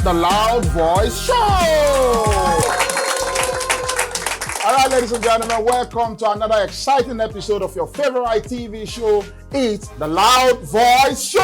the Loud Voice Show. All right, ladies and gentlemen, welcome to another exciting episode of your favorite TV show. It's the Loud Voice Show.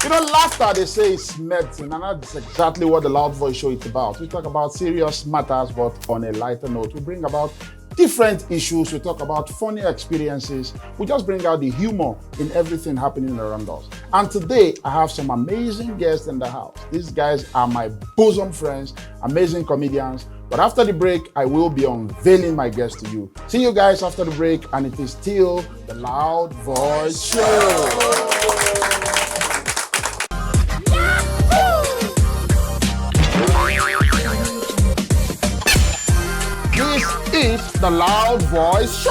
You know, laughter, they say, is medicine, and that's exactly what the Loud Voice Show is about. We talk about serious matters, but on a lighter note. We bring about different issues. We talk about funny experiences. We just bring out the humor in everything happening around us. And today, I have some amazing guests in the house. These guys are my bosom friends, amazing comedians. But after the break, I will be unveiling my guests to you. See you guys after the break, and it is still the Loud Voice Show. It's the Loud Voice Show.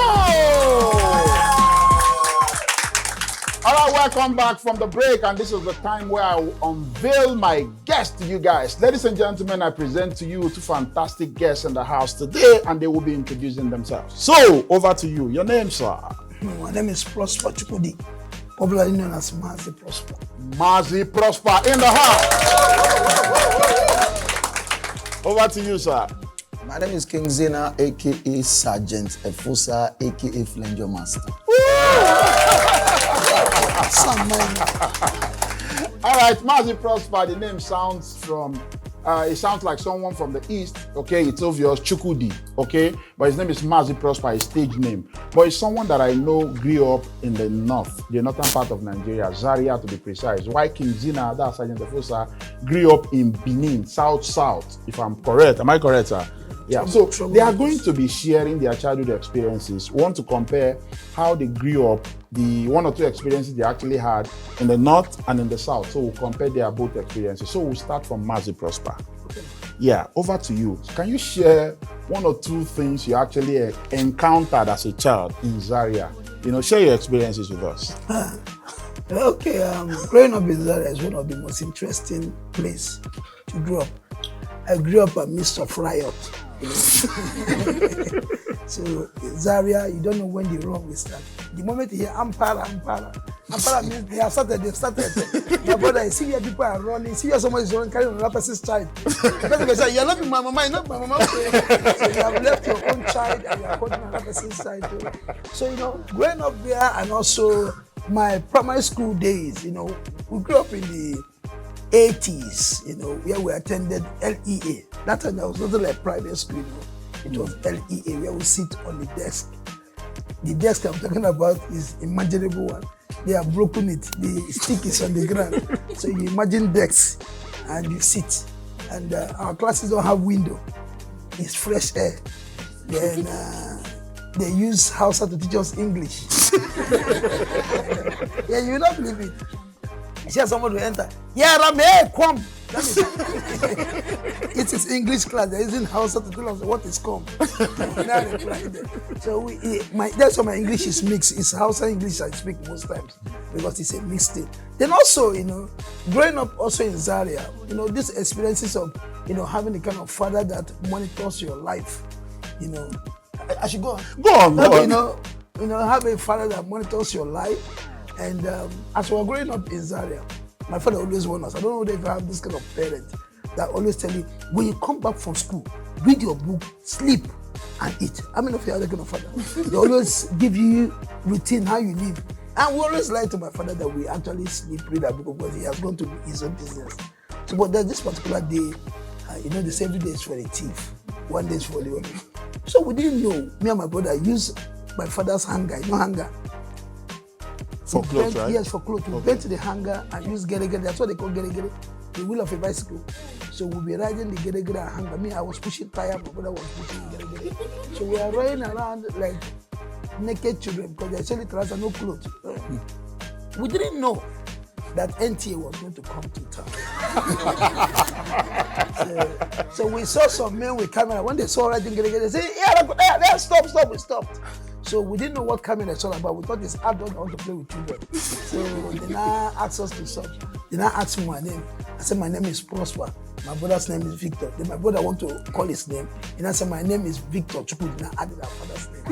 All right, welcome back from the break, and this is the time where I unveil my guests to you guys. Ladies and gentlemen, I present to you two fantastic guests in the house today, and they will be introducing themselves. So, over to you. Your name, sir? My name is Prosper Chukudi, popularly known as Mazi Prosper. Mazi Prosper in the house. Over to you, sir. My name is King Zina, aka Sergeant Efusa, aka Flanger Master. All right, Mazi Prosper. The name sounds it sounds like someone from the east. Okay, it's obvious, Chukudi. Okay, but his name is Mazi Prosper, his stage name. But it's someone that I know grew up in the northern part of Nigeria, Zaria to be precise. Why King Zina, that's Sergeant Efusa, grew up in Benin, south. If I'm correct, am I correct, sir? Yeah, so they are going to be sharing their childhood experiences. We want to compare how they grew up, the one or two experiences they actually had in the north and in the south. So we'll compare their both experiences. So we'll start from Mazi Prosper. Okay. Yeah, over to you. Can you share one or two things you actually encountered as a child in Zaria? You know, share your experiences with us. Okay, growing up in Zaria is one of the most interesting places to grow up. I grew up amidst of riot. So in Zaria, you don't know when the wrong will start. The moment you hear Ampara means they've started. My brother, you see where people are running, see where someone is running, carrying another person's child. Because you're not my mama, you're not my mama. So you have left your own child and you're holding another person's child. So, you know, growing up there and also my primary school days, you know, we grew up in the 80s, you know, where we attended LEA. That time there was nothing like private school, you know. It was LEA, where we sit on the desk. The desk I'm talking about is imaginable one. They have broken it. The stick is on the ground. So you imagine desks and you sit. And our classes don't have window. It's fresh air. Then they use Hausa to teach us English. Yeah, you will not believe it. You see someone will enter. Yeah, Rame, come. It is English class. They're using Hausa to tell us what is come. So that's why my English is mixed. It's Hausa English I speak most times because it's a mixed thing. Then also, you know, growing up also in Zaria, you know, these experiences of, you know, having the kind of father that monitors your life. You know, I should go on. Go on. You know, have a father that monitors your life. And as we were growing up in Zaria, my father always warned us. I don't know if I have this kind of parent that always tell you, when you come back from school, read your book, sleep, and eat. How many of you are that kind of father? They always give you routine, how you live. And we always lie to my father that we actually sleep, read our book, because he has gone to his own business. So, but there's this particular day, you know, they say every day is for a thief. One day is for the other. So we didn't know, me and my brother used my father's hanger, you know hanger? For clothes, right? Yes, for clothes. We bent the hanger and use gere-gere. That's what they call gere-gere, the wheel of a bicycle. So we'll be riding the gere-gere and hanger. Me, I was pushing tire, my brother was pushing gere-gere. So we are running around like naked children because they actually trousers and no clothes. We didn't know that NTA was going to come to town. so we saw some men with camera. When they saw riding gere-gere, they said, yeah, stop, we stopped. So we didn't know what camera it's all about. We thought it's adult want to play with children. So they now asked us to stop. They now asked me my name. I said, my name is Prosper. My brother's name is Victor. Then my brother want to call his name. And I said, my name is Victor Chukudi. I added our father's name.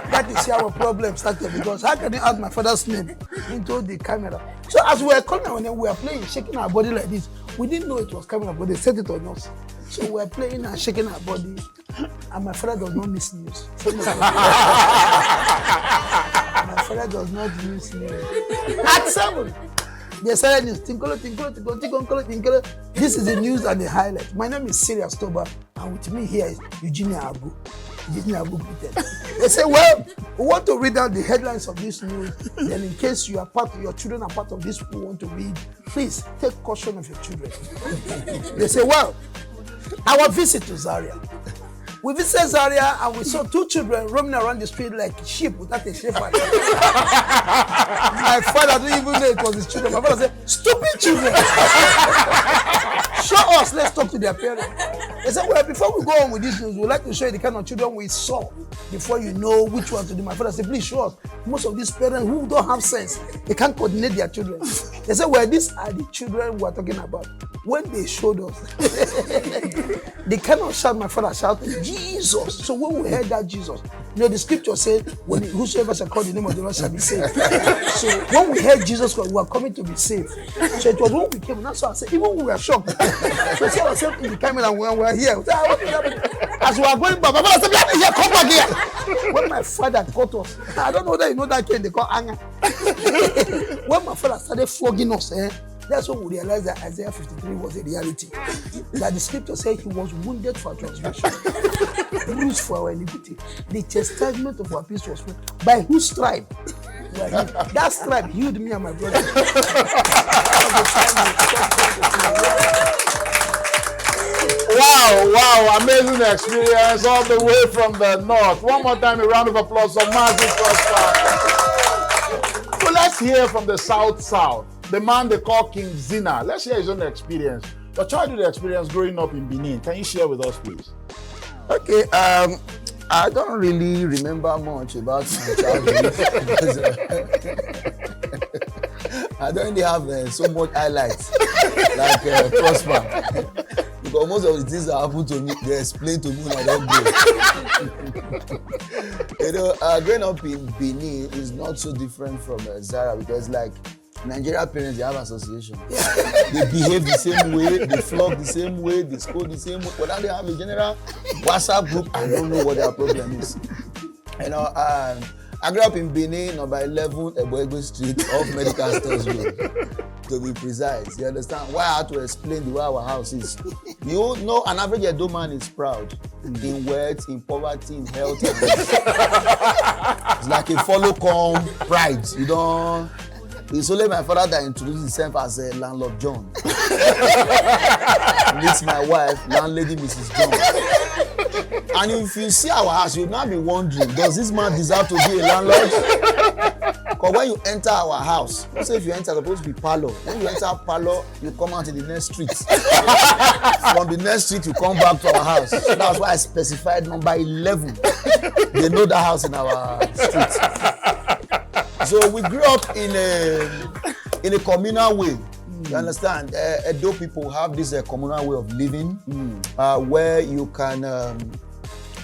That is how our problem started, because how can you add my father's name into the camera? So as we were calling our name, we were playing, shaking our body like this. We didn't know it was camera, but they set it on us. So we were playing and shaking our body. And my father does not miss news. My father does not miss news. At 7. They started news. Tinkolo. This is the news and the highlight. My name is Serious Toba, and with me here is Eugenia Abu. They say, well, we want to read out the headlines of this news. Then in case your children are part of this, we want to read, please take caution of your children. They say, well, our visit to Zaria. We visited Zaria and we saw 2 children roaming around the street like sheep without a shepherd. My father didn't even know it was his children. My father said, stupid children. Show us, let's talk to their parents. They said, well, before we go on with this news, we'd like to show you the kind of children we saw before you know which one to do. My father said, please show us. Most of these parents who don't have sense, they can't coordinate their children. They said, well, these are the children we are talking about. When they showed us, they cannot shout, my father shouted, Jesus. So when we heard that Jesus, the scripture said, whosoever shall call the name of the Lord shall be saved. So when we heard Jesus Christ, we were coming to be saved. So it was when we came, and that's why I said, even we were shocked. So I said ourselves in the camera and we were here. As we were going back, my father said, let me here, come back here. When my father caught us, I don't know whether you know that game they call anger. When my father started flogging us, that's when we realized that Isaiah 53 was a reality. That the scripture said he was wounded for our transgression, bruised for our iniquity. The chastisement of our peace was felt. By whose stripe? That stripe healed me and my brother. Wow, amazing experience all the way from the north. One more time, a round of applause for Mazi Prosper. So let's hear from the south. The man they call King Zina. Let's hear his own experience. Your childhood experience growing up in Benin. Can you share with us, please? Okay, I don't really remember much about my childhood. I don't really have so much highlights like Prosper. Because most of the things that happen to me, they explain to me when I don't go. Growing up in Benin is not so different from Zara, because like Nigerian parents, they have association. They behave the same way, they flog the same way, they scold the same way. But now they have a general WhatsApp group. I don't know what their problem is. I grew up in Benin, number 11, Eboegbe Street, off Medical Stores Road, to be precise. You understand? Why I had to explain the way our house is. You know, an average Edo man is proud in wealth, in poverty, in health. It's like a follow-come pride. You don't. It's only my father that introduced himself as a landlord John. This is my wife, landlady Mrs. John. And if you see our house, you'll now be wondering, does this man deserve to be a landlord? Because when you enter our house, let's say if you enter, it's supposed to be parlor. When you enter parlor, you come out in the next street. From the next street, you come back to our house. So that's why I specified number 11. They know the house in our street. So we grew up in a communal way. You understand? Edo people have this communal way of living, where you can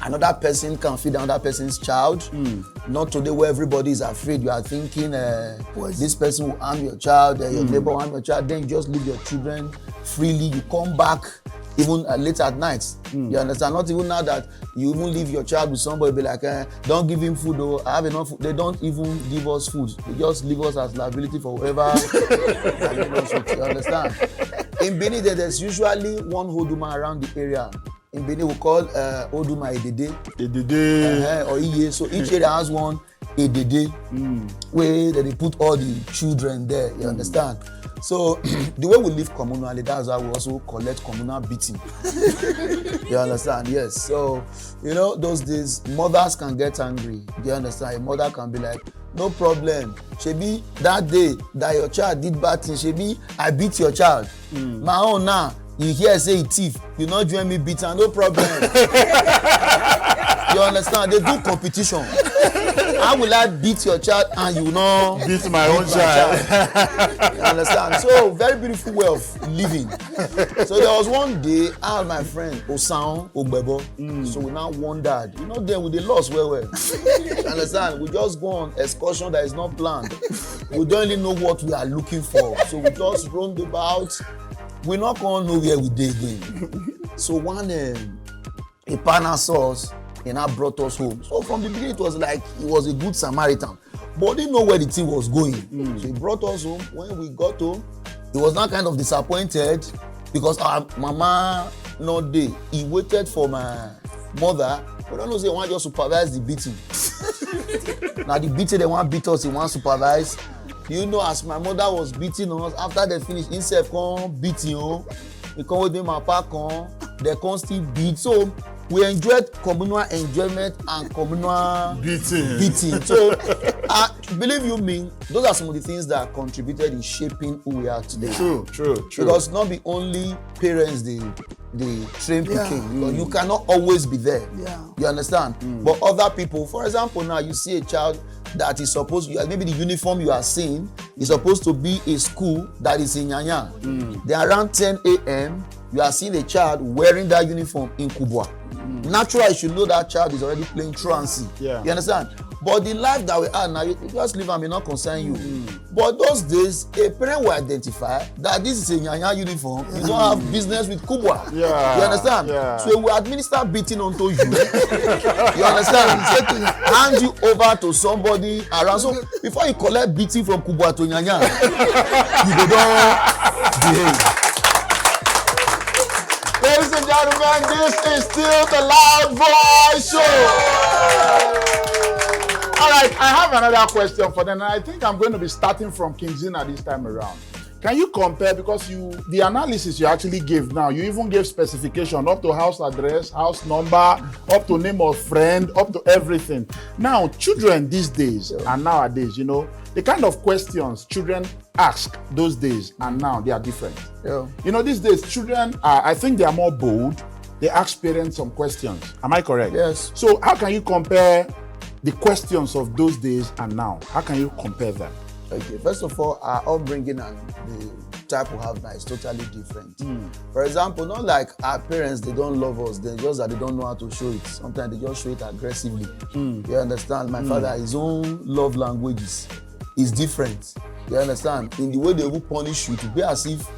another person can feed another person's child. Not today where everybody is afraid. You are thinking this person will harm your child, your neighbor will harm your child. Then you just leave your children freely. You come back even late at night. You understand? Not even now that you even leave your child with somebody, be like, don't give him food, or I have enough food. They don't even give us food. They just leave us as liability for whoever. You understand? In Benin, there's usually one Hoduma around the area. In Benin, we call Hoduma Edede. Or Iye. So each area has one Edede, where they put all the children there. You understand? So the way we live communally, that's how we also collect communal beating. You understand? Yes. So, you know, those days, mothers can get angry. You understand? A mother can be like, no problem. Shebi, that day that your child did bad thing, Shebi, I beat your child. My own now, you hear say he thief, you not join me beat her, no problem. You understand? They do competition. How will I beat your child and you know Beat my own child. You understand? So very beautiful way of living. So there was one day I and my friend Osan Ogbebo. So we now wondered, you know, then with the loss well. You understand? We just go on excursion that is not planned. We don't really know what we are looking for. So we just roamed about. We not gonna know where we did again. So one a partner saw us and now brought us home. So from the beginning it was like he was a good Samaritan, but didn't know where the thing was going. So he brought us home. When we got home, he was not kind of disappointed because our mama not there. He waited for my mother. We don't know say he want just supervise the beating. Now the beating they want beat us, he want supervise. You know, as my mother was beating us, after they finish, himself come beating you. He come with them apart, they come still beat. So we enjoyed communal enjoyment and communal beating. So believe you me, those are some of the things that contributed in shaping who we are today. True. Because not be only parents they train pikin, because you cannot always be there. You understand? But other people, for example, now you see a child that is supposed to, maybe the uniform you are seeing is supposed to be a school that is in Nyanya. Then around 10 a.m. you are seeing a child wearing that uniform in Kubwa. Naturally, you should know that child is already playing truancy. You understand? But the life that we are now, you just live and may not concern you. But those days, a parent will identify that this is a Nyanya uniform. You don't have business with Kubwa. You understand? So we will administer beating onto you. You understand? Hand you over to somebody around. So before you collect beating from Kubwa to Nyanya, you go down behave. Ladies and gentlemen, this is still the Loud Voice Show. All right, I have another question for them, and I think I'm going to be starting from King Zina this time around. Can you compare, because the analysis you actually gave now, you even gave specification up to house address, house number, up to name of friend, up to everything. Now, children these days and nowadays, you know, the kind of questions children ask those days and now, they are different. You know, these days, children I think they are more bold. They ask parents some questions. Am I correct? Yes. So how can you compare the questions of those days and now? How can you compare them? Okay, first of all, our upbringing and the type we have now is totally different. For example, not like our parents, they don't love us, they just that they don't know how to show it. Sometimes they just show it aggressively. You understand? My father, his own love languages is different. You understand? In the way they will punish you, to be as if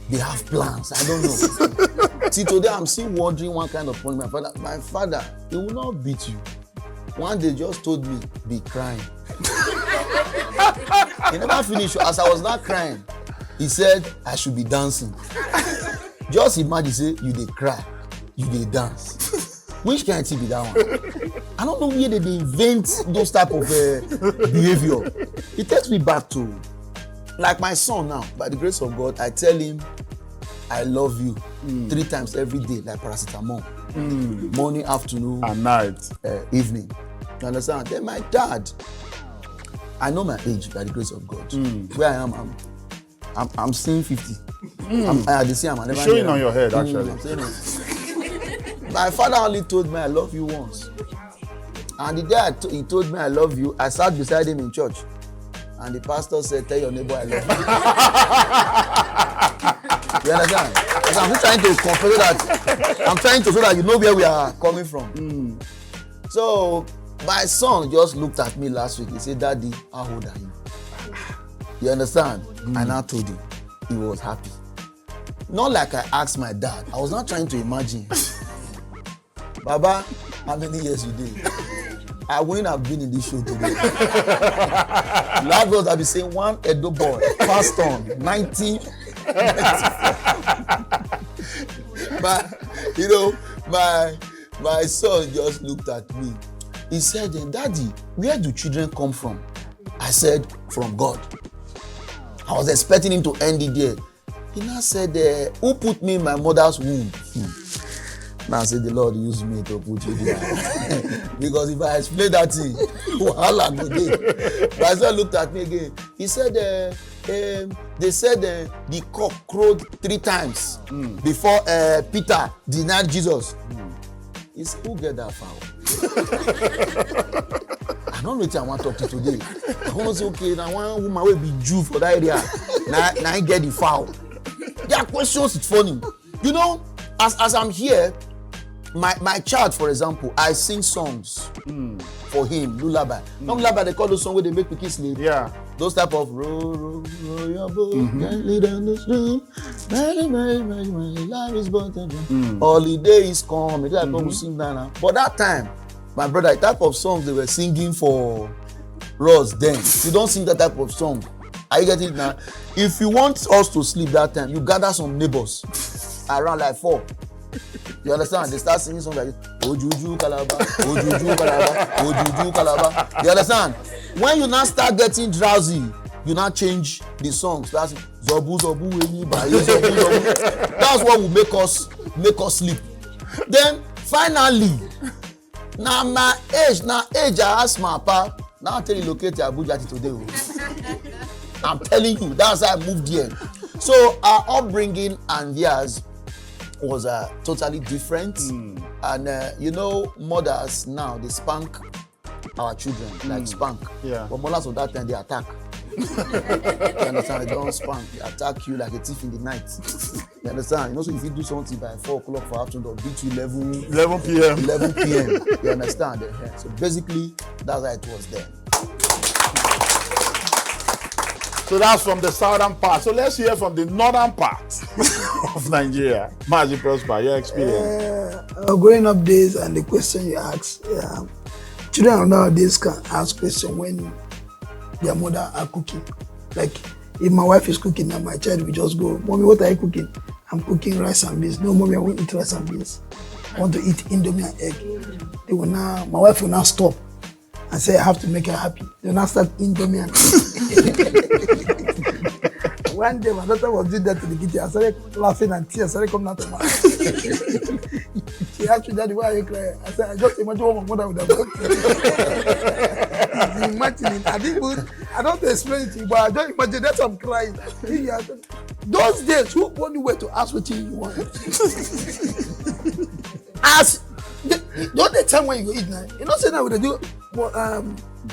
they have plans. I don't know. See, today I'm still wondering what kind of punishment. My father, he will not beat you. One day just told me, be crying. He never finished. As I was not crying, he said I should be dancing. Just imagine, say you dey cry, you dey dance. Which kind of thing be that one? I don't know where they invent those type of behavior. It takes me back to, like my son now. By the grace of God, I tell him, I love you 3 times every day, like paracetamol. Morning, afternoon, and night, evening. You understand? Then my dad, I know my age by the grace of God. Where I am, I'm seeing 50. I see I'm never showing on your head, actually. My father only told me I love you once. And the day he told me I love you, I sat beside him in church. And the pastor said, tell your neighbor I love you. You understand? Because I'm trying to compare that. I'm trying to so that you know where we are coming from. So my son just looked at me last week. He said, Daddy, how old are you? You understand? And I told him. He was happy. Not like I asked my dad. I was not trying to imagine. Baba, how many years you did? I wouldn't have been in this show today. Last words I'll be saying, one Edo boy passed on 19. But you know, my son just looked at me. He said, Daddy, where do children come from? I said, from God. I was expecting him to end it there. He now said, who put me in my mother's womb? Now I said, the Lord used me to put you there. Because if I explain that thing, wahala go dey. My son looked at me again. He said, they said the cock crowed 3 times before Peter denied Jesus. He said, who get that foul? don't know what I want to talk to today. I want to say, okay, now one woman will be Jew for that area. Now I get the foul. Their questions, it's funny. You know, as I'm here, my child, for example, I sing songs for him, lullaby. Not lullaby, they call those songs where they make pikin sleep. Yeah. Those type of roll your boat gently down the stream. Life is but a dream. Holiday is coming. Like people sing that now. But that time, my brother, the type of songs they were singing for Ross then, you don't sing that type of song. Are you getting it now? If you want us to sleep that time, you gather some neighbors around like 4. You understand? They start singing songs like Ojuju Kalaba, Ojuju Kalaba, Ojuju Kalaba. You understand? When you now start getting drowsy, you now change the songs. That's Zobu Zobu Weni Baye Zobu Zobu. That's what will make us sleep. Then finally, now my age, I ask my papa. Now I tell you locate Abuja today. I'm telling you, that's how I moved here. So our upbringing and theirs was totally different. And you know, mothers now, they spank our children, like spank. Yeah. But mothers of that time, they attack. You understand? They don't spank, they attack you like a thief in the night. You understand? You know, so if you do something by 4 o'clock for afternoon, they'll beat you 11 p.m. You understand? Yeah. So basically, that's how it was then. So that's from the southern part. So let's hear from the northern part of Nigeria. Mazi Prosper, your experience. Growing up days and the question you ask, children nowadays can ask questions when their mother are cooking. Like if my wife is cooking and my child will just go, "Mommy, what are you cooking?" "I'm cooking rice and beans." "No, Mommy, I won't eat rice and beans. I want to eat indomie and egg." My wife will now stop and say, "I have to make her happy." They will now start indomie and egg. One day my daughter was doing that to the kitchen. I started laughing and tears started coming out of my eyes. She asked me, "Daddy, why are you crying?" I said, "I just imagine what my mother would have done." Imagine it. I don't explain it to you, but I don't imagine that I'm crying. Those days, who only way to ask what you want? Ask. Don't the time when you go eat now. You know, say now we do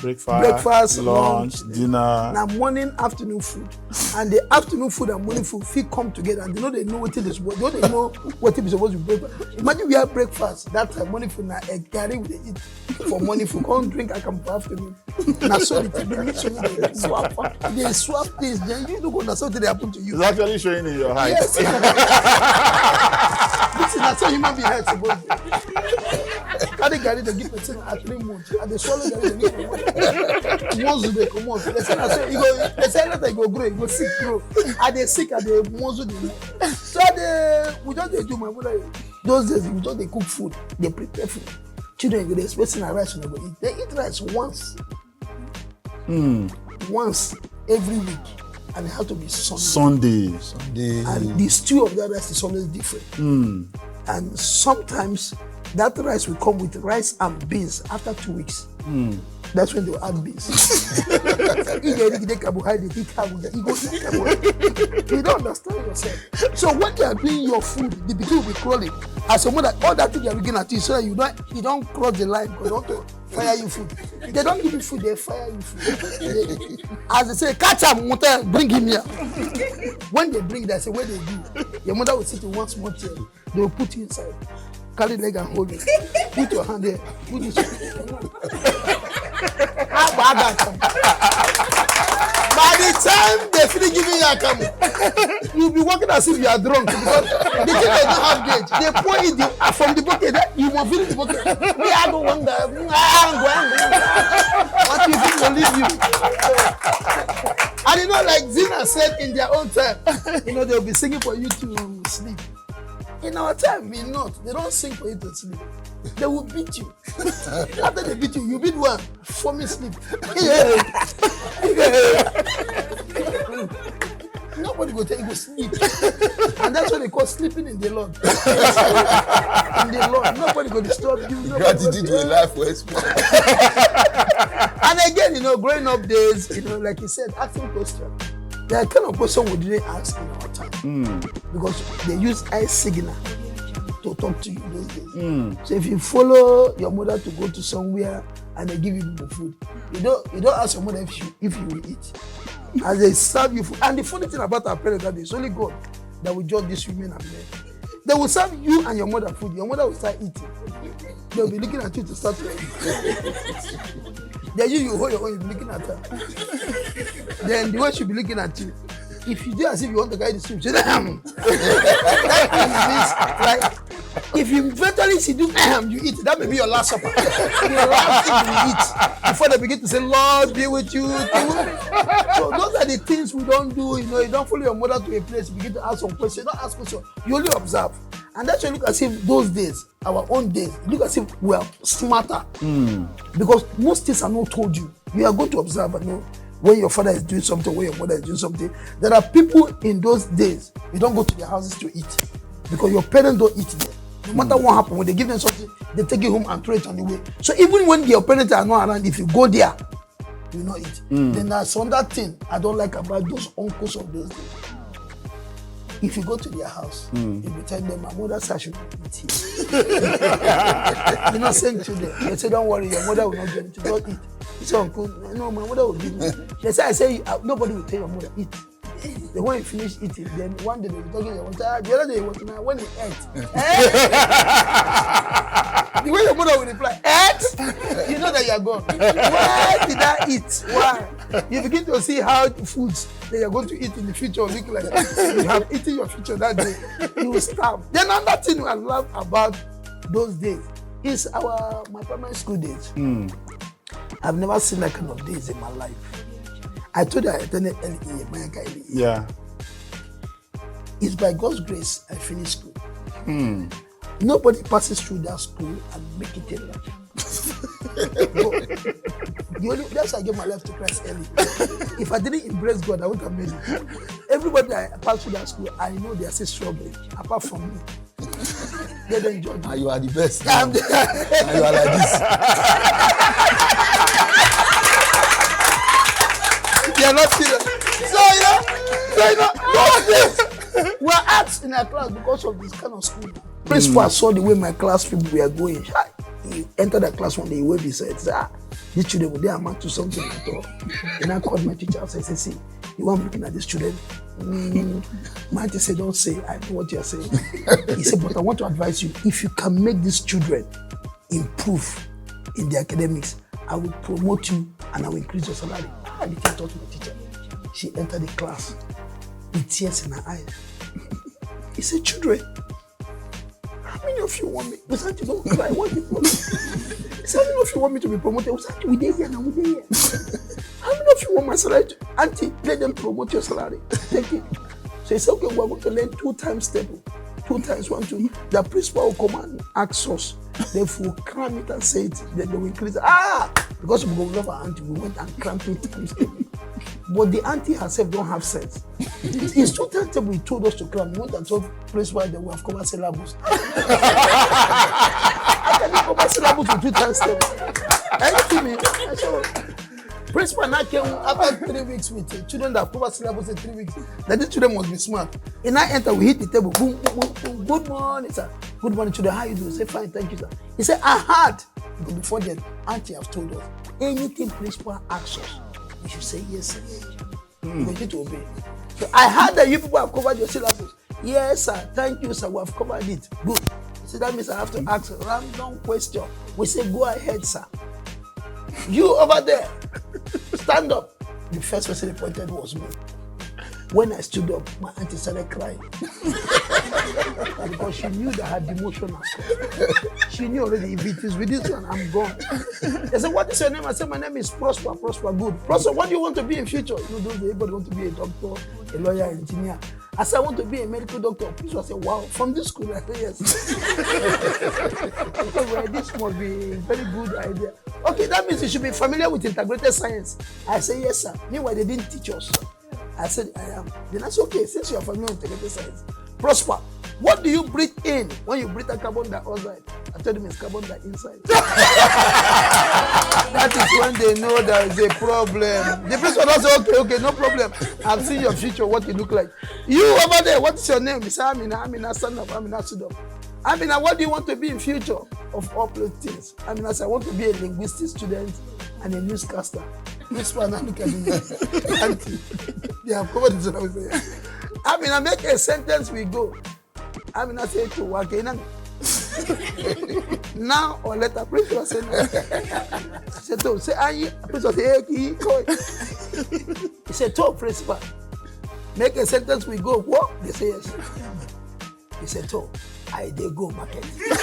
breakfast, lunch, dinner. Now morning, afternoon food, and the afternoon food and morning food fit come together, and they know what it is. They know what it is supposed to be breakfast. Imagine we have breakfast that time, morning food, now egg carry we eat for morning food. Come drink, I come for afternoon. Now so they swap things. Then you don't understand what they happen to you. It's actually showing in your height. Yes. This is not how human being is supposed to. Carry to give person at 3 months, and they swallow the once they come on. They say that they go grow, it go sick grow. And they sick and they muzzle the. So we don't do my mother. Those days we don't they cook food, they prepare food. Children go they expecting a rice when they go eat. They eat rice once every week, and it has to be Sunday. And the stew of that rice is always different. And sometimes that rice will come with rice and beans after 2 weeks. That's when they will add beans. You don't understand yourself. So when they are doing your food, the beginning will be crawling. As a mother, all that thing they are looking at you so that you don't cross the line because they want to fire you food. They don't give you food, they fire you food. As they say, catch him, bring him here. When they bring, they say, what they do? Your mother will sit in one small chair. They will put you inside. Carry leg and hold it. Put your hand there. Put this. By the time they finish giving you a camel, you'll be walking as if you are drunk because the thing they don't have gauge. They pour it from the bucket. You will feel the bucket. We are the one that what you think will leave you. And you know, like Zina said in their own time, they'll be singing for you to sleep. In our time, they don't sing for you to sleep. They will beat you. After they beat you, you beat one. For me, sleep. Nobody will tell you to sleep. And that's what they call sleeping in the Lord. In the Lord. Nobody will disturb you. Gratitude to a life well spent. And again, growing up days, like you said, asking questions. The kind of question we didn't ask in our time. Because they use eye signal to talk to you those days. So if you follow your mother to go to somewhere and they give you people food, you don't ask your mother if you will eat. As they serve you food. And the funny thing about our parents that it's only God that will judge these women and men. They will serve you and your mother food. Your mother will start eating. They'll be looking at you to start to eat. Then you hold your own, you'll be looking at her. Then the way she'll be looking at you, if you do as if you want to guide the stream, say, that means, like, if you eventually see do you eat, that may be your last supper. The last thing you eat before they begin to say, Lord be with you. So those are the things we don't do. You don't follow your mother to a place, you begin to ask some questions. Don't ask questions, you only observe. And that's why you look as if those days, our own days, look as if we are smarter. Because most things are not told you. You are going to observe and know when your father is doing something, when your mother is doing something. There are people in those days, you don't go to their houses to eat because your parents don't eat there. No matter what happens, when they give them something, they take it home and throw it on the way. So even when your parents are not around, if you go there, you will not eat. Then there's another thing I don't like about those uncles of those days. If you go to their house, you will tell them, my mother said I should eat here. You're not saying to them. They say, don't worry, your mother will not get it. Don't eat. You say, uncle, no, my mother will give me. They say, I say, nobody will tell your mother, eat. Then when you finish eating, then one day they will be talking, the other day when he ate. The way your mother will reply, ate? You know that you are gone. Why did I eat? Why? You begin to see how the foods that you are going to eat in the future look like. You have eaten your future that day. You will starve. Then another thing I love about those days is my primary school days. I've never seen that kind of days in my life. I told you I attended LEA, Mayaka LEA. Yeah. It's by God's grace I finished school. Nobody passes through that school and make it in life. That's why I gave my life to Christ early. If I didn't embrace God, I wouldn't have made it. Everybody that passed through that school, I know they are still struggling, apart from me. They don't enjoy me. And you are the best. And you are like this. They are not serious. So we're asked in our class because of this kind of school. Principal saw the way my class people were going. He entered the class one day, he waved his head, said, these children, they amount to something at all. And I called my teacher and said, see, you want looking at these children? My teacher said, don't say, I know what you're saying. He said, but I want to advise you, if you can make these children improve in their academics, I will promote you and I will increase your salary. The teacher taught my teacher. She entered the class with tears in her eyes. He said, children, how many of you want me? We said, you don't cry. What do you want me? He said, how many of you want me to be promoted? We said, we did here now, we did here. How many of you want my salary? Auntie, let them promote your salary. Take it. So he said, okay, we're going to learn 2 times table. 2 times 1, 2. The principal will come and ask us. Then if we cram it and say it, then they will increase it. Because we love our auntie, we went and crammed 2 times table. But the auntie herself don't have sense. It's 2 times table he told us to cram. We went and told principal that we have covered syllabus. How can you cover syllabus with 2 times table? Anything me? I said, principal now came after 3 weeks with children that covered syllabus in 3 weeks. That these children must be smart. And I enter, we hit the table. Boom, boom, boom, boom. Good morning, sir. Good morning, children. How you doing? Say fine, thank you, sir. He said, I heard. Because before that, auntie have told us, anything principal asks us, we should say yes, sir. We need to obey. So I heard that you people have covered your syllabus. Yes, sir. Thank you, sir. We have covered it. Good. So that means I have to ask a random question. We say, go ahead, sir. You over there, stand up. The first person he pointed was me. When I stood up, my auntie started crying. Because she knew that I had demotion. She knew already, if it is with this one, I'm gone. They said, what is your name? I said, my name is Prosper. Prosper, good. Prosper, what do you want to be in future? Everybody want to be a doctor, a lawyer, an engineer. I said, I want to be a medical doctor. Prosper said, wow, from this school? I said, yes. Because this must be a very good idea. Okay, that means you should be familiar with integrated science. I said, yes, sir. Meanwhile, they didn't teach us. I said, I am. Then I said, okay, since you are familiar with integrated science, Prosper, what do you breathe in when you breathe a carbon dioxide? I told him it's carbon dioxide. That is when they know there is a problem. The principal will say, okay, no problem. I've seen your future, what you look like. You over there, what is your name? He said, Amina, stand up, Amina, sit up. I mean, what do you want to be in future of all things? I mean, I want to be a linguistic student and a newscaster. This one, I look at me. They have covered it. I mean, I make a sentence, we go. I mean, I say to work in now or later, principal say no. I said, to say, principal say, hey, he said, to principal, make a sentence, we go. What? They say yes. He said, to. They go market. Principal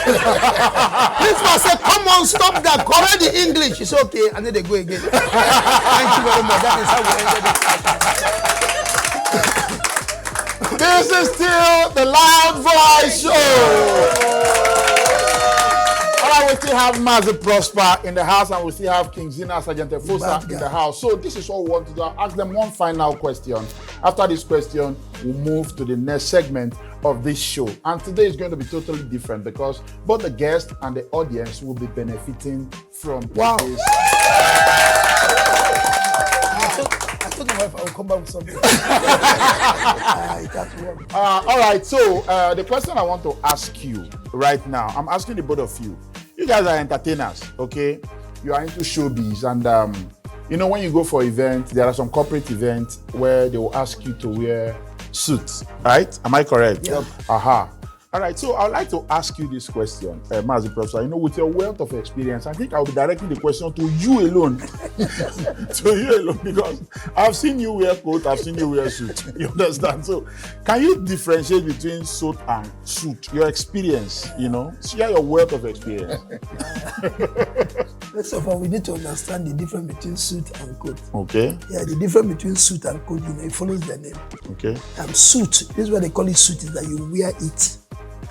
said, come on, stop that. Correct the English. It's okay. And then they go again. Thank you very much. That is how we ended it. This is still the Loud Voice Show. All right, we still have Mazi Prosper in the house, and we still have King Zina Mazi Prosper in the house. So this is all we want to do. I'll ask them one final question. After this question, we'll move to the next segment of this show. And today is going to be totally different because both the guest and the audience will be benefiting from this. I told my wife I will come back with something. All right, so the question I want to ask you right now, I'm asking the both of you. You guys are entertainers, okay? You are into showbiz, and you know when you go for events, there are some corporate events where they will ask you to wear suits, right? Am I correct? Yep. Aha. All right, so I'd like to ask you this question, Mazi Prosper. You know, with your wealth of experience, I think I'll be directing the question to you alone. To you alone, because I've seen you wear coat, I've seen you wear suit. You understand? So, can you differentiate between suit and suit? Your experience, you know, share your wealth of experience. First of all, we need to understand the difference between suit and coat. Okay. Yeah, the difference between suit and coat, you know, it follows the name. Okay. Suit, this is what they call it suit, is that you wear it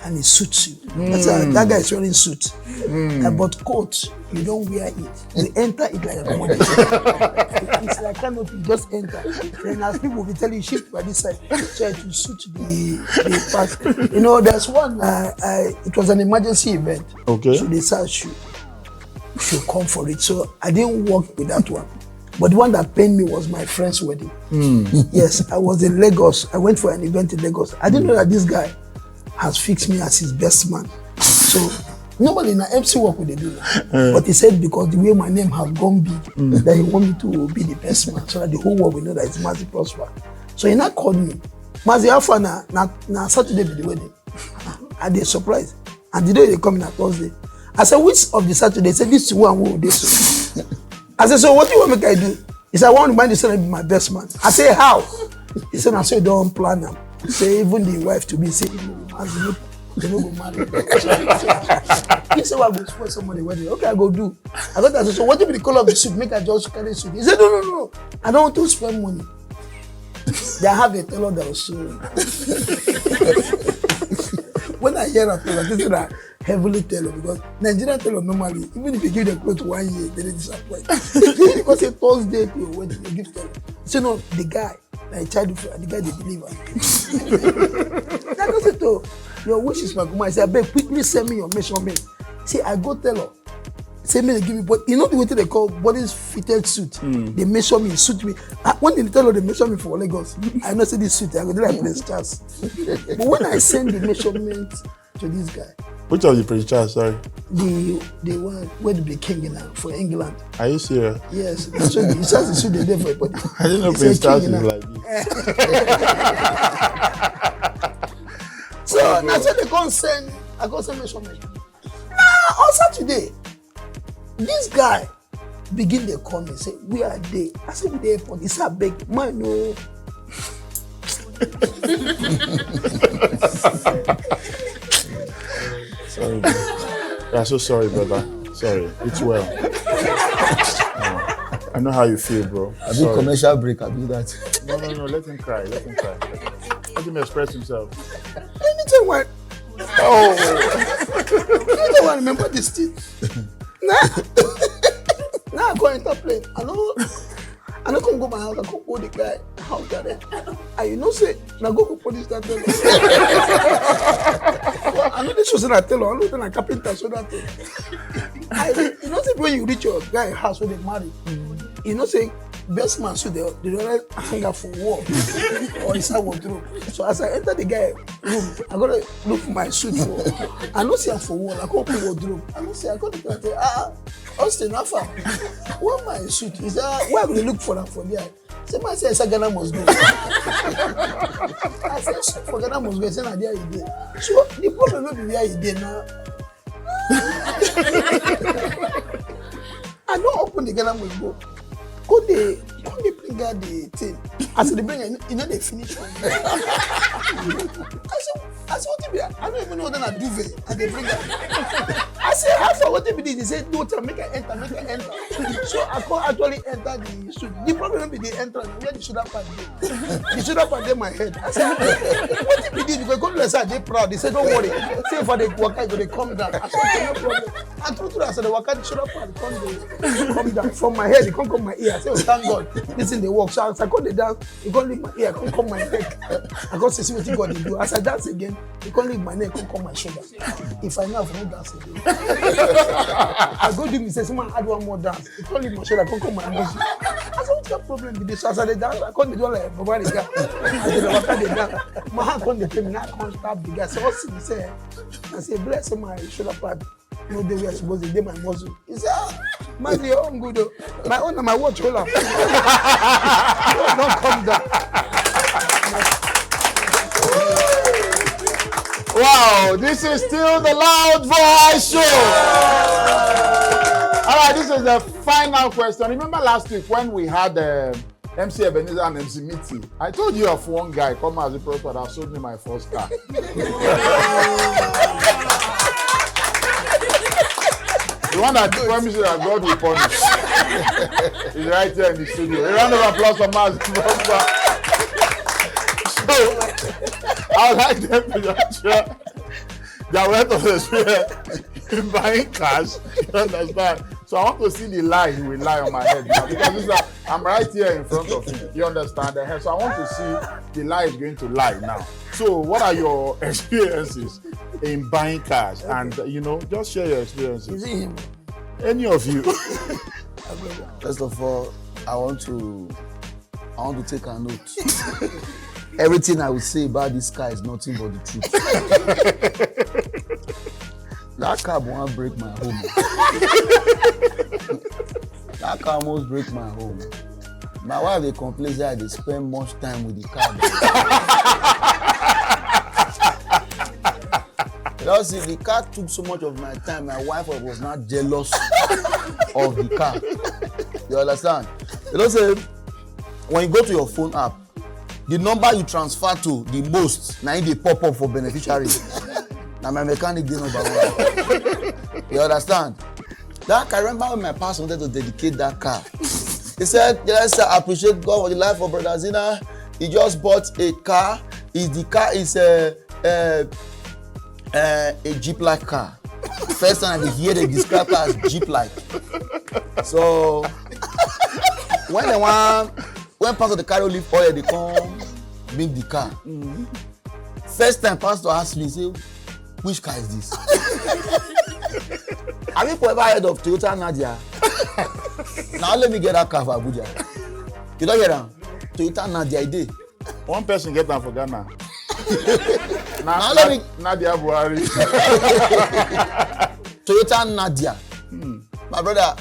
and it suits you. That's that guy is wearing suit. But coat, you don't wear it. You enter it like a commodity. It's like canopy, you just enter. Then as people will be telling you, shift by this side, so to suit the part. You know, there's one, it was an emergency event. Okay. So they said, should come for it. So I didn't work with that one. But the one that pained me was my friend's wedding. Yes, I was in Lagos. I went for an event in Lagos. I didn't know that this guy has fixed me as his best man. So normally in an MC work would they do that. But he said because the way my name has gone big, that he want me to be the best man, so that the whole world will know that it's Mazi Prosper. So he now called me, Mazi, how far na Saturday be the wedding? And they surprised. And the day they come in on Thursday. I said, which of the Saturday? He said, this one will do so. I said, so what do you want me to do? He said, I want to mind the son to be my best man. I said, how? He said, I said, don't plan them. Say even the wife to be saying, they don't go marry. He said, well, I go spoil somebody wedding. Okay, I go do. I got that. So what if the color of the suit? Make I just carry suit. He said, no. I don't want to spend money. They have a tailor that was so. When I hear a tailor, this is a heavily tailor because Nigerian tailor normally, even if you give them clothes 1 year, they don't disappoint. Because a Thursday to your wedding, they give tailor. So no, the guy. Like the guy they deliver. That goes to your wish is my command. I say, I beg, quickly send me your measurement. See, I go tell her. Say me they give me, but you know the way they call bodies fitted suit. They measure me, suit me. When they tell her they measure me for Lagos, I know say this suit. I go do like Prince Charles. But when I send the measurement to this guy. Which of the Prince Charles? Sorry. The one where to be king for England. Are you serious? Yes. So it's just the suit they did for everybody. I didn't know Prince Charles is like this. So that's why they can't send. I can't send measurement. Now on Saturday, this guy begin they call me say we are there. I said we there for. He said beg man no. Sorry, bro. Yeah, so sorry, brother. Sorry, it's well. I know how you feel, bro. I do commercial break. I do that. No. Let him cry. Let him express himself. Anything what? Oh. Anything what? Remember this thing? Now I go enter plane. I don't come go my house. I go hold the guy house there. And you know say, now go police that tell. I know this was in a tailor. I know then a carpenter so that thing. You know say when you reach your guy house when they marry, you know say best man suit, they don't hang up for wall or inside wardrobe. So as I enter the guy room, I gotta look for my suit for. I don't see him for wall. I go open wardrobe. I don't see. I go to say, Austin, Alpha, where my suit? He said, where will you look for that for there? Say, man, say, Ghana must go. I said, for Ghana must go. I said, nah, there he did. So the problem will be where he did now. I don't open the Ghana must go. Go they bring out the thing. I said, they bring it, you know, they finish one. I said, what be? I don't even know that I do it. And they bring it. I said, how far what they be? They said, no, make it enter. So I can't actually enter the suit. The problem be the entrance where the shoulder pad dey. The shoulder pad dey my head. I said, what they be this? Because come to say they proud. They said, don't worry. Say for the waka, they come down. I said, no problem. And true, I said the waka, the shoulder pad come down from my head. It come my ear. I said, oh, thank God, this in the work. So as I come down, it can't leave my ear. Come my neck. I go see what God they do. As I dance again. He can't leave my neck, come my shoulder. If I know, I won't dance again. I go do me, say, someone add one more dance. He can't leave my shoulder, come my muscle. I said, what's your problem with this? So as I dance, I can't do like Baba the guy. I said, what they dance? My hand can't tell me, I can't stop the guy. So what's he say? I say, bless my shoulder pad. No, they were supposed to do my muscle. He said, man, your own good though. My own, my watch, hold up. Don't come down. Wow, this is still the Loud Voice Show. All right, this is the final question. Remember last week when we had MC Ebenezer and MC Mitty? I told you of one guy, Zina Mazi Prosper, that sold me my first car. The one that promised that God will punish. He's right here in the studio. A round of applause for Mazi Prosper. So, I would like them to just share their wealth of experience in buying cars. You understand? So I want to see the lie he will lie on my head now, because it's like, I'm right here in front of him. You understand? So I want to see the lie he's going to lie now. So what are your experiences in buying cars? And just share your experiences. Is it him? Any of you? First of all, I want to take a note. Everything I will say about this car is nothing but the truth. That car won't break my home. That car almost break my home. My wife they complain that they spend much time with the car. Because if the car took so much of my time, my wife was not jealous of the car. You understand? You know, say when you go to your phone app, the number you transfer to the most, now they pop up for beneficiaries. Now my mechanic did number one. You understand? That I remember when my pastor wanted to dedicate that car. He said, yes, I appreciate God for the life of Brother Zina. He just bought a car. The car is a Jeep-like car. First time I hear they describe her as Jeep-like. So when pastor the car leave oil, they come make the car. Mm-hmm. First time pastor asked me, say, which car is this? Have you ever heard of Toyota Nadia? Now let me get that car for Abuja. You don't get that? Toyota Nadia, I did. One person get that for Ghana. Now let me Nadia Buhari. Toyota Nadia. My brother,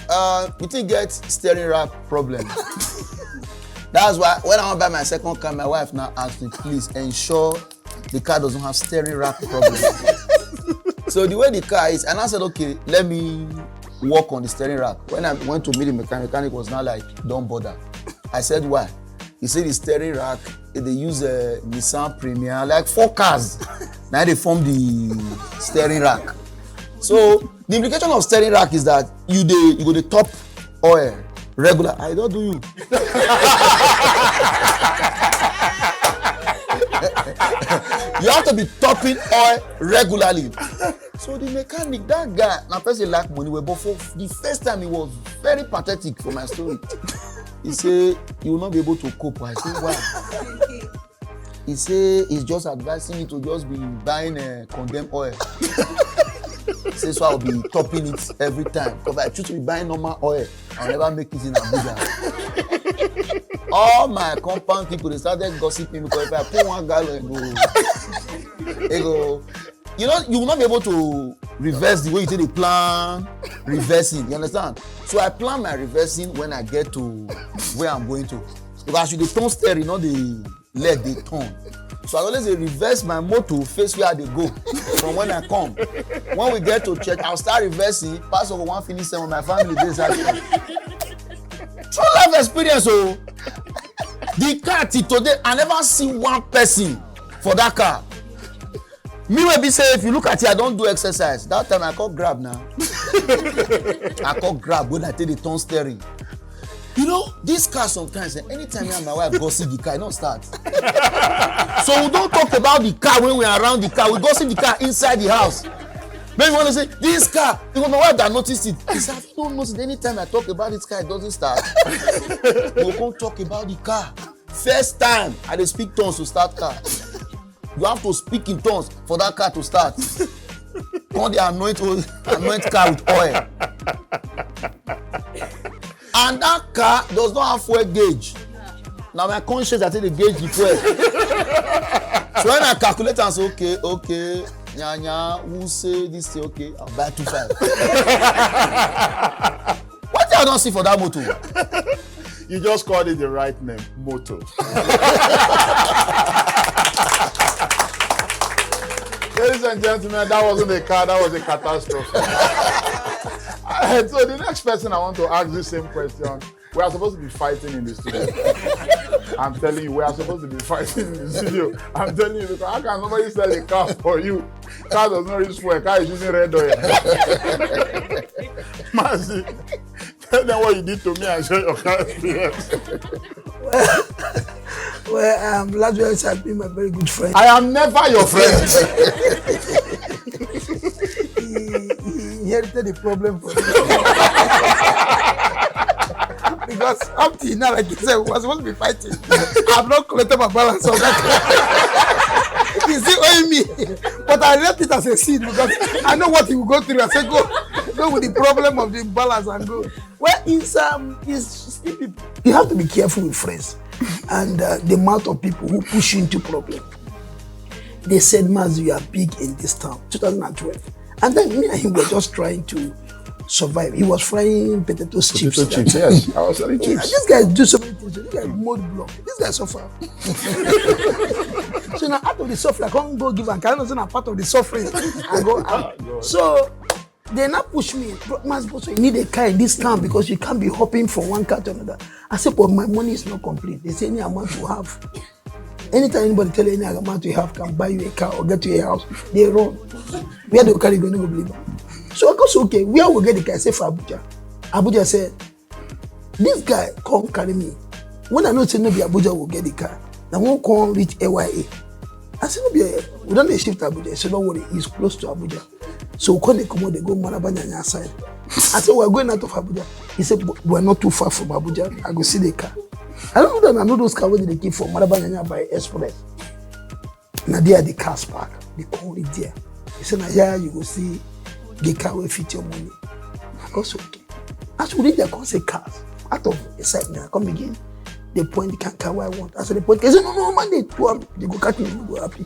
we think get steering rack problem. That's why when I want to buy my second car, my wife now asks me, please ensure the car doesn't have steering rack problem. So the way the car is, and I said, okay, let me work on the steering rack. When I went to meet the mechanic was now like, don't bother. I said, why? He said the steering rack, they use a Nissan Premier, like 4 cars. Now they form the steering rack. So the implication of steering rack is that you go the top oil regular. I don't do you. You have to be topping oil regularly. So the mechanic, that guy, now person lack money, but for the first time he was very pathetic for my story. He said he will not be able to cope. I said why? He said he's just advising me to just be buying condemned oil. He says so I'll be topping it every time. Because I choose to be buying normal oil, I'll never make it in Abuja. all my compound people, they started gossiping because if I put one gallon, it go. You know, you will not be able to reverse the way you say the plan reversing. You understand? So I plan my reversing when I get to where I'm going to. Because I should turn steering, not the leg they turn. So I always reverse my motor face where they go from when I come. When we get to church, I'll start reversing. Pass over one finish with my family. This true life experience. Oh, the car till today, I never see one person for that car. Me will be say if you look at it, I don't do exercise. That time I call grab now. I call grab when I take the turn steering. You know, this car sometimes, anytime me and my wife go see the car, it don't start. So we don't talk about the car when we're around the car. We go see the car inside the house. Maybe you want to say, this car, because my wife that noticed it. He said, if you don't notice, anytime I talk about this car, it doesn't start. We can't talk about the car. First time, I dey speak tongues to start car. You have to speak in tongues for that car to start. Come dey anoint car with oil. And that car does not have fuel gauge. Now my conscience I take the gauge the fuel. So when I calculate and say okay, nya, who say this say okay, I'll buy 2.5. What I don't see for that motor? You just called it the right name, motor. Ladies and gentlemen, that wasn't a car, that was a catastrophe. So the next person I want to ask the same question. We are supposed to be fighting in the studio. I'm telling you, we are supposed to be fighting in the studio. I'm telling you, because how can somebody sell a car for you? Car does not use fuel, car is using red oil. Mazi, tell them what you did to me and share your car experience. Well, Lazarus has been my very good friend. I am never your friend. He inherited the problem for me. Because up till now, like you said, we were supposed to be fighting. I've not collected my balance on that. He's still owing me. But I left it as a seed because I know what he will go through. I said, go with the problem of the balance and go. Well, it's still people. You have to be careful with friends and the amount of people who push you into problem. They said, Mazi, you are big in this town, 2012. And then me and him were just trying to survive. He was frying potato chips. Yes. I was selling chips. This guy do so many things. This guy mode block. This guy suffer. So now out of the suffering, I can't go give and carry on part of the suffering. I go out. So they now push me. Mazi, you need a car in this town because you can't be hopping from one car to another. I said, but my money is not complete. They say any amount you have. Anytime anybody tell you any amount you have can buy you a car or get you a house, they run. Where they carry go, no go believe them. So I go, so okay, where will get the car? I say for Abuja. Abuja said, this guy come carry me. When I know say no be Abuja will get the car, I won't come reach AYA. I said, no be, we don't need shift to Abuja. He said, don't worry, he's close to Abuja. So when they come out, they go Marabanya side. I said, we're going out of Abuja. He said, we're not too far from Abuja. I go see the car. I don't know that I know those cars where they keep from Marabanya by Express. Now they are the cars park. They call it there. He said, now here you go see the car will fit your money. I go, so okay. As we read, they come say cars. Out of excitement, I come again. They point the car where I want. I said, they point. He said, no, man, they go catch me, they go happy.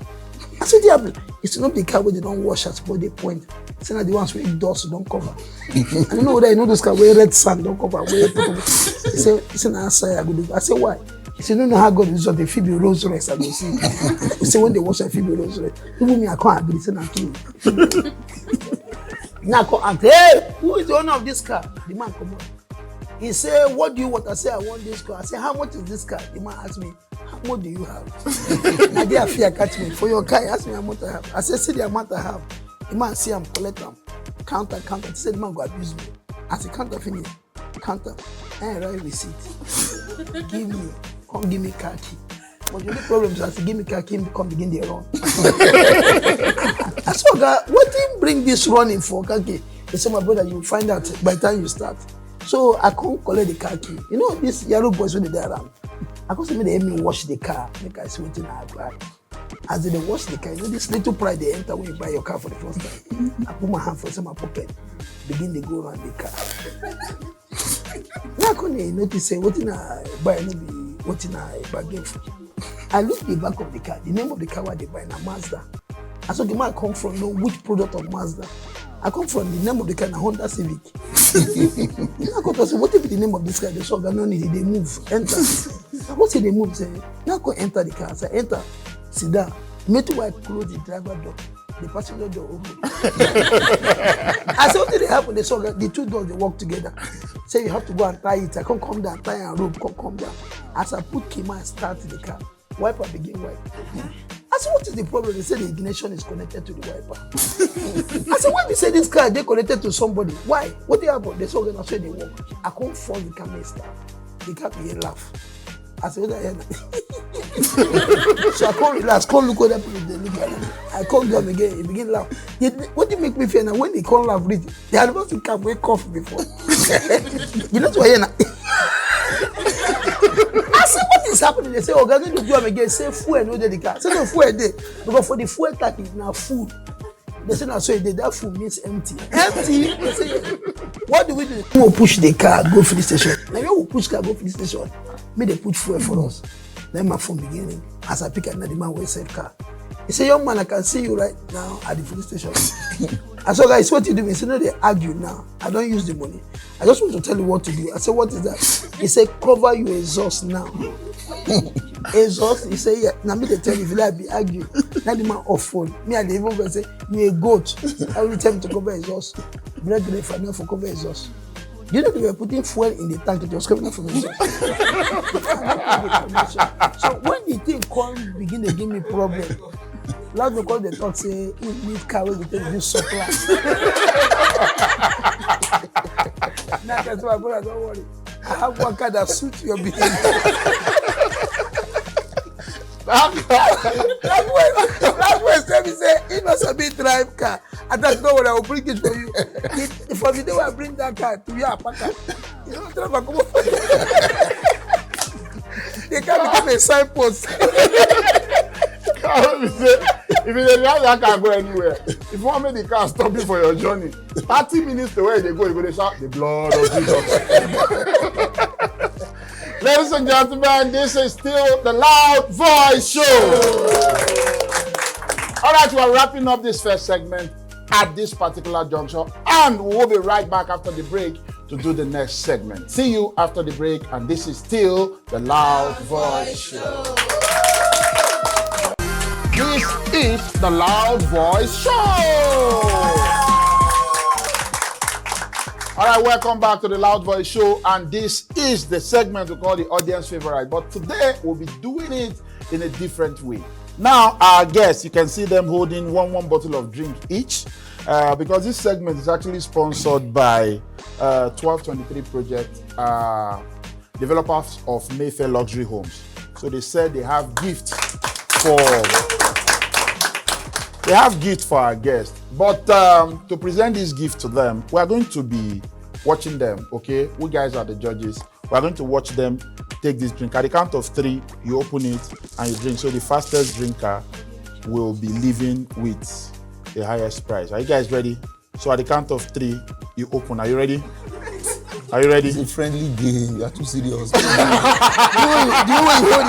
I said, yeah, it's not the car where they don't wash us, but they point. He said, the ones where dust don't cover. I don't know whether you know those cars where red sand don't cover. He said, outside I go do. I said, why? He said, no, how God is on the Phoebe Rose Rex. I go see. He said, when they wash a Phoebe Rose Rex, even me, I can't agree. He said, I'm kidding. Now I come and hey, who is the owner of this car? The man come on. He said, what do you want? I said, I want this car. I said, how much is this car? The man asked me, how much do you have? I did fear catch me. For your car, he asked me how much I have. I said, see the amount I have. The man see I'm collect them. Counter. He said, the man go abuse me. I said, counter finish. Counter. And write receipt. Give me car key. But the only problem is I said, give me car key, come begin the run. I said, God, what did you bring this running for car key? He said, my brother, you find out by the time you start. So I can't collect the car key. You know, these yellow boys when they're around. I can't say they help me wash the car. Make I see what I apply. As they wash the car, you know this little pride they enter when you buy your car for the first time. I put my hand first in my pocket, begin to go around the car. Now I can't notice say what I buy no be what in I bargain for. I look the back of the car. The name of the car where they buy na Mazda. I saw the man come from know which product of Mazda. I come from the name of the car na Honda Civic. I come to say, what if the name of this car? They saw no need. They move. Enter. I go say they move. Say now go enter the car. I say enter. Sit down. Me too. I close the driver door. The passenger door open. I said, what did it happen? They saw the two doors, they work together. Say, you have to go and tie it. I can't come down, tie and rope, come down. As I put key and start the car, wiper begin wipe. I said, what is the problem? They said the ignition is connected to the wiper. I said, when they say this car, they connected to somebody. Why? What they happen? They saw that's where they work. I can't force the car and start. The car begin laugh. I said, what the hell? So I can't relax, can't look at that people, they look at me. I can't do them again, he begin laugh. What do you make me feel now? When they can't laugh, read, they had about to come wake cough before. You know what I now? I said, what is happening? They say, oh, God, you do them again, say fuel, no, the car. I said, no, fuel there. Because for the fuel tank is now full. They say, no, so that food means empty. Empty? They say, what do we do? We will push the car, go for the station. Now, you will push car, go for the station. May they put fuel for us. Then my phone beginning. As I pick another man with said car. He said, young man, I can see you right now at the police station. I said, guys, what you do? He said, no, they argue now. I don't use the money. I just want to tell you what to do. I said, what is that? He said, cover your exhaust now. Exhaust? He said, yeah. Now me they tell you, if you like, be argue. Now the man off phone. Me and the even go say, you a goat. I will tell him to cover exhaust. Break the final for cover exhaust. You know they were putting fuel in the tank, it was coming out from the exhaust. So when the thing come, begin to give me problem. Last because they talk say, you need car where we take this supply. Now that's why, brother, don't worry. I have one car that suits your behavior. That's why Sammy say, he must have been drive car. And that's not what I will bring it for you. For the day I bring that car to you, you don't drive a come up. They can't become a signpost. If you don't drive that car, go anywhere. If you want me the car stop you for your journey, 30 minutes to where they go, they shout the blood of Jesus. Ladies and gentlemen, this is still the Loud Voice Show. All right, we're wrapping up this first segment at this particular juncture, and we'll be right back after the break to do the next segment. See you after the break, and this is still the Loud Voice Show. This is the Loud Voice Show. All right, welcome back to the Loud Voice Show, and this is the segment we call the audience favorite. But today we'll be doing it in a different way. Now, our guests, you can see them holding one bottle of drink each, because this segment is actually sponsored by 1223 Project, developers of Mayfair Luxury Homes. So they said they have gifts for our guests. But to present this gift to them, we are going to be watching them, okay? We guys are the judges. We are going to watch them take this drink. At the count of 3, you open it and you drink. So the fastest drinker will be leaving with the highest prize. Are you guys ready? So at the count of 3, you open. Are you ready? Are you ready? It's a friendly game. You are too serious. Do you know you hold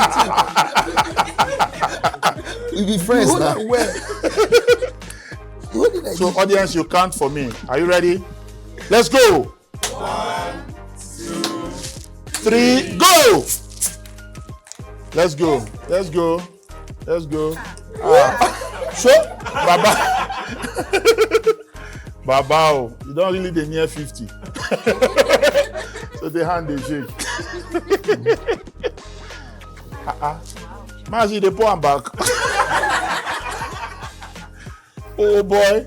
it? We be friends now. So audience, you count for me. Are you ready? Let's go. 1, 2, 3, go! Let's go. Let's go. Let's go. So, Baba. Baba, you don't really dey near 50. So the hand they shake. Mazi, they pour am back. Oh boy.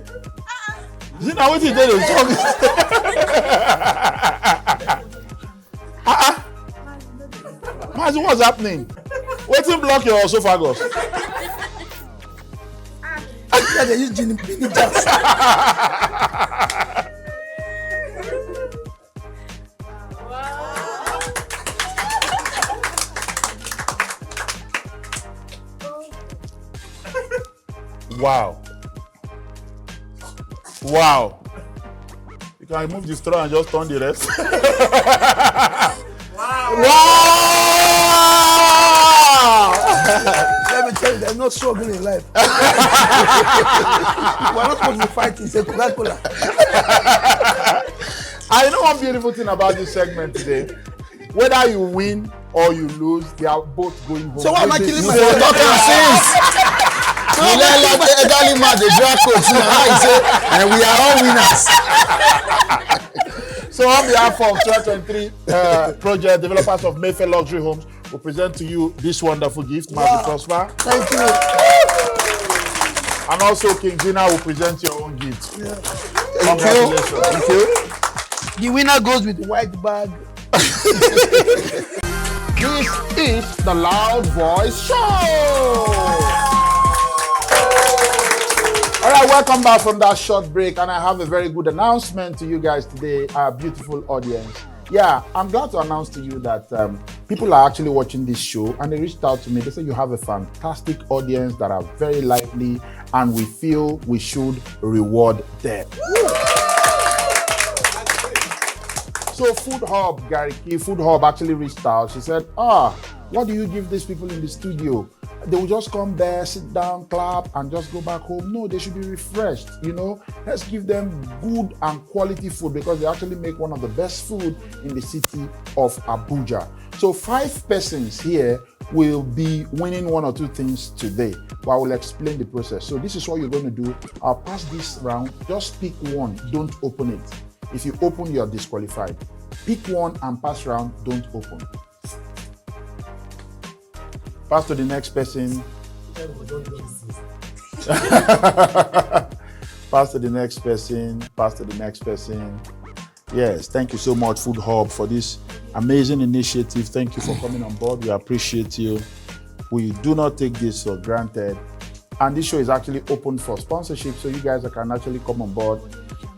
Zina, what you did is talk. Mazi, what's happening? Waiting block your esophagus. Yeah, they use gin jazz. Wow. Wow. You can remove the straw and just turn the rest. Wow. Wow. Let me tell you, there's no struggle in life. We're not supposed to be fighting. Say Coca-Cola. I know one beautiful thing about this segment today. Whether you win or you lose, they are both going home. So why am I killing You myself? for talking since. You learn like the elderly man, the drag coach. Now you say, and we are all winners. So on behalf of 1223 project developers of Mayfair Luxury Homes, we present to you this wonderful gift, Mazi Prosper. Thank you. And also King Zina will present your own gift. Yeah. Congratulations. Thank you. The winner goes with white bag. This is the Loud Voice Show. All right, welcome back from that short break, and I have a very good announcement to you guys today, our beautiful audience. Yeah, I'm glad to announce to you that people are actually watching this show, and they reached out to me. They said you have a fantastic audience that are very lively, and we feel we should reward them. So Food Hub, Gariki, Food Hub actually reached out. She said, what do you give these people in the studio? They will just come there, sit down, clap, and just go back home. No, they should be refreshed, you know. Let's give them good and quality food because they actually make one of the best food in the city of Abuja. So 5 persons here will be winning 1 or 2 things today, but I will explain the process. So this is what you're going to do. I'll pass this round. Just pick one, don't open it. If you open, you're disqualified. Pick one and pass round, don't open. Pass to the next person. Pass to the next person. Pass to the next person. Yes, thank you so much, Food Hub, for this amazing initiative. Thank you for coming on board. We appreciate you. We do not take this for granted. And this show is actually open for sponsorship, so you guys can actually come on board.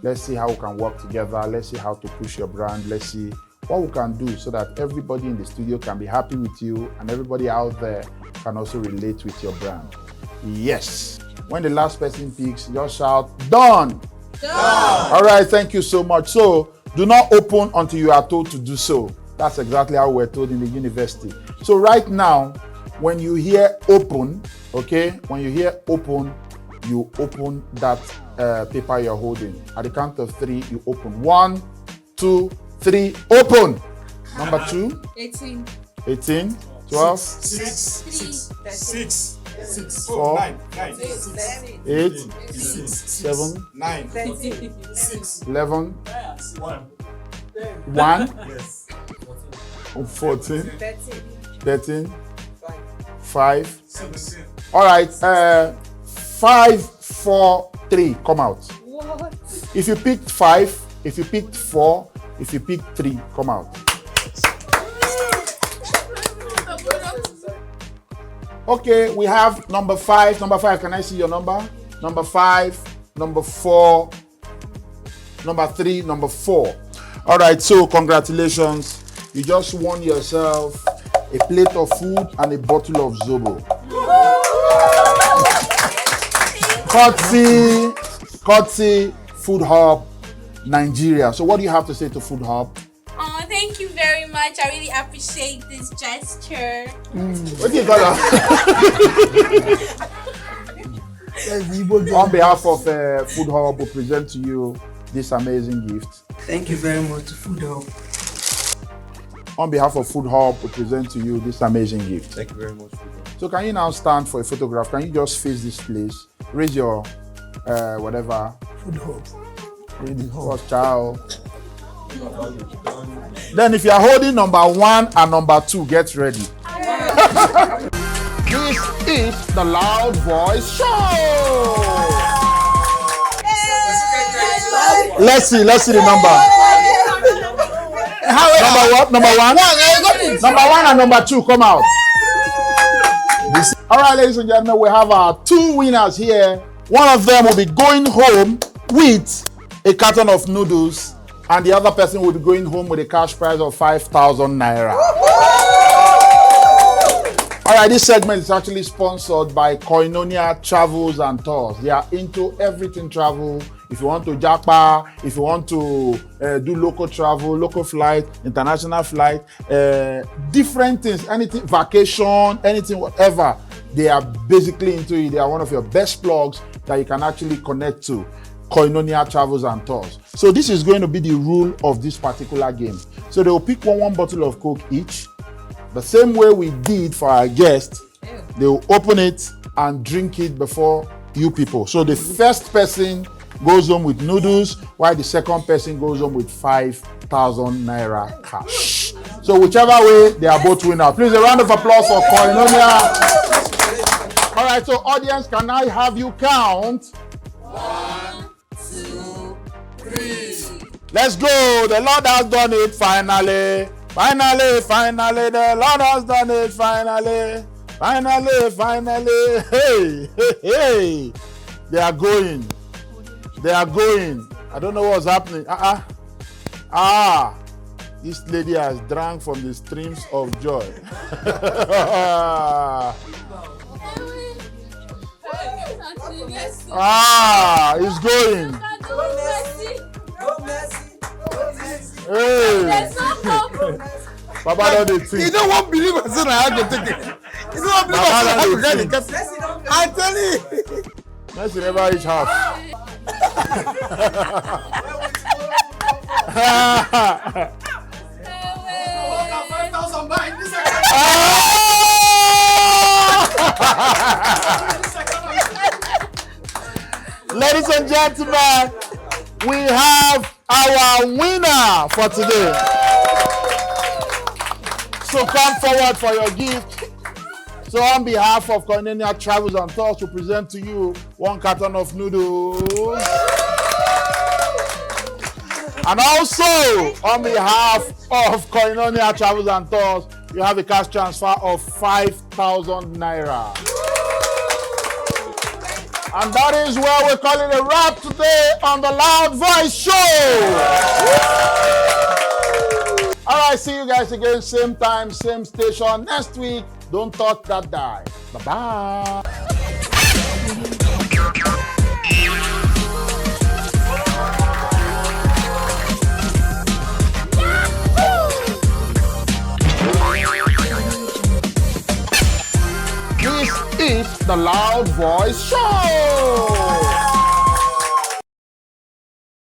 Let's see how we can work together. Let's see how to push your brand. Let's see what we can do so that everybody in the studio can be happy with you and everybody out there can also relate with your brand. Yes. When the last person picks, just shout, done. Done. All right, thank you so much. So do not open until you are told to do so. That's exactly how we're told in the university. So right now, when you hear open, okay, when you hear open, you open that paper you're holding. At the count of 3, you open. 1, 2, 3, open. Number 2. 18. 18. 12. 6. 4. 9. 8. 6. 7. 9. 6. 11. 1. 1. Yes. 14. 13. 13. 5. 17. All right. 5, 4, 3. Come out. What? If you picked 5, if you picked 4, if you picked 3, come out. Okay, we have number 5. Number 5, can I see your number? Number 5, number 4, number 3, number 4. All right, so congratulations. You just won yourself a plate of food and a bottle of Zobo. Courtesy Food Hub, Nigeria. So what do you have to say to Food Hub? Oh, thank you very much. I really appreciate this gesture. What do you call that? On behalf of Food Hub, we present to you this amazing gift. Thank you very much, Food Hub. On behalf of Food Hub, we present to you this amazing gift. Thank you very much, Food Hub. So can you now stand for a photograph? Can you just face this place? Raise your whatever. Food Hub. First child. Then if you are holding number 1 and number 2, get ready. This is the Loud Voice Show. Let's see the number. Number what? Number 1? Number 1 and number 2, come out. All right, ladies and gentlemen, we have our 2 winners here. One of them will be going home with a carton of noodles, and the other person will be going home with a cash prize of 5,000 naira. All right, this segment is actually sponsored by Koinonia Travels and Tours. They are into everything travel, if you want to japa, if you want to do local travel, local flight, international flight, different things, anything, vacation, anything, whatever, they are basically into it. They are one of your best plugs that you can actually connect to. Koinonia Travels and Tours. So this is going to be the rule of this particular game. So they will pick one bottle of Coke each. The same way we did for our guests, they will open it and drink it before you people. So the first person goes home with noodles, while the second person goes home with 5,000 naira cash. So whichever way, they are both winners. Please, a round of applause for Koinonia. All right, so audience, can I have you count? 1, 2, 3. Let's go. The Lord has done it finally. Finally, finally, the Lord has done it finally. Finally, finally. Hey, hey, hey. They are going. They are going. I don't know what's happening. This lady has drank from the streams of joy. It's going. Hey. Baba don't dey think. You don't want to believe I said I had to take it. You don't want to believe I said I had to get it. I tell you. Messi never reach half. Ladies and gentlemen, we have our winner for today. So come forward for your gift. So on behalf of Koinonia Travels and Tours, we present to you 1 carton of noodles. And also, on behalf of Koinonia Travels and Tours, you have a cash transfer of 5,000 naira. And that is where we call it a wrap today on the Loud Voice Show. All right, see you guys again, same time, same station next week. Don't touch that die. Bye-bye. This is the Loud Voice Show.